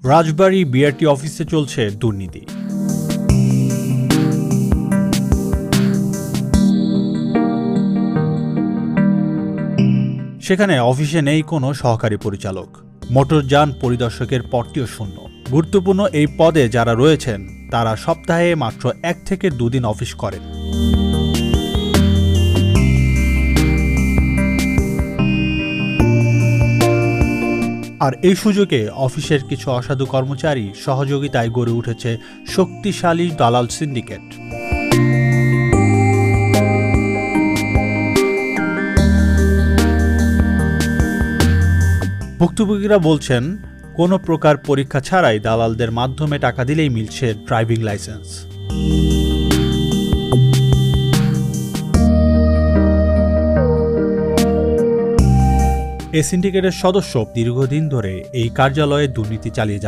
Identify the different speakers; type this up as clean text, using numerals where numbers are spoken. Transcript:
Speaker 1: রাজবাড়ী BRT অফিসে চলছে দুর্নীতি। সেখানে অফিসে নেই কোনো সহকারী পরিচালক, মোটরযান পরিদর্শকের পদটিও শূন্য। গুরুত্বপূর্ণ এই পদে যারা রয়েছেন তারা সপ্তাহে মাত্র 1 থেকে 2 দিন অফিস করেন। আর এই সুযোগে অফিসের কিছু অসাধু কর্মচারী সহযোগিতায় গড়ে উঠেছে শক্তিশালী দালাল সিন্ডিকেট। ভুক্তভোগীরা বলছেন, কোনো প্রকার পরীক্ষা ছাড়াই দালালদের মাধ্যমে টাকা দিলেই মিলছে ড্রাইভিং লাইসেন্স। এই সিন্ডিকেটের সদস্য দীর্ঘদিন ধরে এই কার্যালয়ে দুর্নীতি চালিয়ে